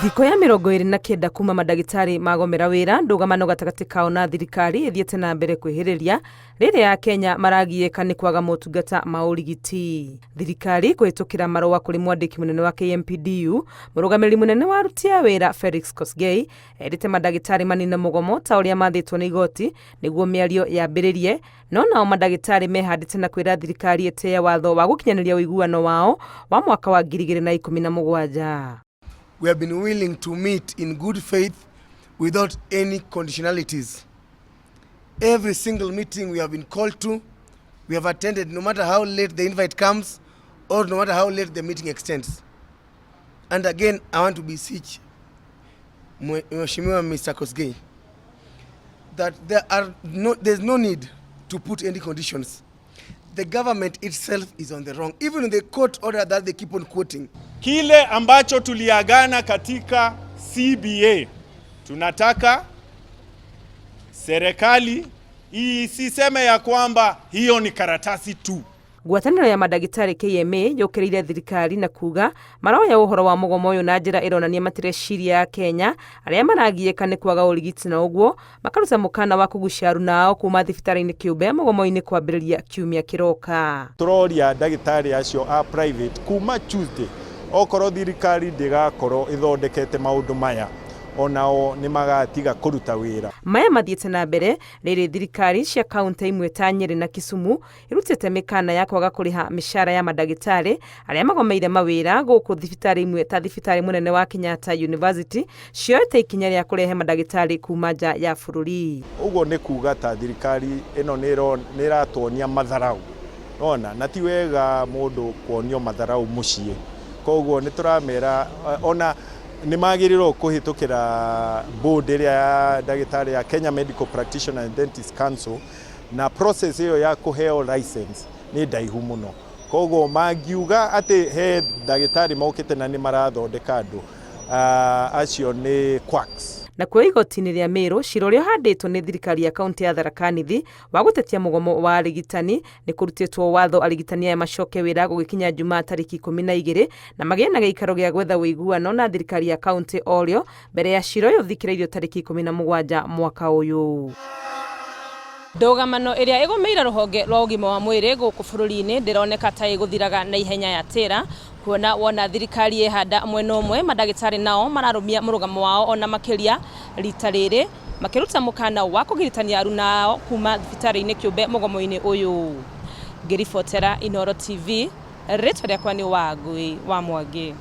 Thiko ya 29 kuma mandagĩtarĩ magomera wĩra ndũgamano gatagatĩ kao na thirikari ĩthiĩte na mbere kwĩhĩrĩria rĩrĩa ya Kenya maragieka nĩ kwaga motungata ma ũrigiti. Thirikari kũhĩtũkĩra marũa kũrĩ mwandĩki mũnene wa KMPDU, mũrũgamĩrĩri mũnene wa aruti a wĩra Felix Kosgei erĩte mandagĩtarĩ manina mũgomo ta ũrĩa mathĩtwo nĩ igoti nĩguo mĩario yambĩrĩrie, no nao mandagĩtarĩ mehandĩte na kwĩra thirikari ĩtĩye watho wa gũkinyanĩria ũiguano wao wa mwaka wa 2017. We have been willing to meet in good faith without any conditionalities. Every single meeting we have been called to, we have attended, no matter how late the invite comes or no matter how late the meeting extends. And again, I want to beseech Mheshimiwa Mr. Kosgei that there's no need to put any conditions. The government itself is on the wrong, even in the court order that they keep on quoting. Kile ambacho tuliagana katika CBA, tunataka serikali isiseme ya kwamba hiyo ni karatasi tu. Ngwatanĩro ya mandagĩtarĩ KMA yũkĩrĩire thirikari na kuga maroya ũhoro wa mũgomo ũyũ na njĩra ĩronania matireciria ya Kenya arĩa maragieka nĩ kwaga ũrigiti, na ũguo makaruta mũkana wa kũgucia aruna ao kuma thibitarĩ-inĩ kĩũmbe mũgomo-inĩ kwambĩrĩria kiumia kĩroka. Tũroria ndagĩtarĩ acio a private kuma Tuesday okorwo thirikari ndĩgakorwo ĩthondekete maũndũ maya onao nĩ magatiga kũruta wĩra. Maya mathiĩte na mbere rĩrĩ thirikari cia kaunti imwe ta Nyeri na Kisumu irutĩte mĩkana ya kwaga kũrĩha mĩcara ya mandagĩtarĩ arĩa magomeire mawĩra gũkũ thibitarĩ imwe ta thibitarĩ mũnene wa Kenyatta University cioete ikinya rĩa kũrehe mandagĩtarĩ kuma nja ya bũrũri. Ũguo nĩ kuga ta thirikari ĩno nĩ ĩratuonia matharau, ona na ti wega mũndũ kuonio matharau mũciĩ. Koguo nĩ tũramera ona nĩ magĩrĩirwo kũhĩtũkĩra board ĩrĩa ya ndagĩtarĩ ya Kenya Medical Practitioner and Dentist Council, na process ĩyo ya kũheo license nĩ ndaihu mũno. Koguo mangiuga atĩ he ndagĩtarĩ mokĩte na nĩ marathondeka andũ acio nĩ quacks. Na kwa igoti-inĩ rĩa Meru, cira ũrĩa ũhandĩtwo nĩ thirikari ya kaunti ya Tharaka Nithi wa gũtetia mũgomo wa arigitani nĩ kũrutĩtwo watho arigitani aya macoke wĩra gũgĩkinya Jumaa tarĩki 12 na magĩe na gĩikaro gĩa gwetha ũiguano na thirikari ya kaunti orĩo mbere ya cira ũyũ thikĩrĩirio tarĩki 17 mwaka ũyũ. Ndũgamano ĩrĩa ĩgomeire rũhonge rwa ũgima wa mwĩrĩ gũkũ bũrũri-inĩ ndĩroneka ta ĩgũthiraga na ihenya ya tĩra, kuona wona thirikari ĩhanda mwena ũmwe mandagĩtarĩ nao mararũmia mũrũgamo wao ona makĩria rita rĩrĩ makĩruta mũkana wa kũgiritania aruna ao kuma thibitarĩ-inĩ kĩũmbe mũgomo-inĩ ũyũ. Ngĩribotera Inooro TV, rĩtwa rĩakwa nĩ Wangũi wa Mwangi.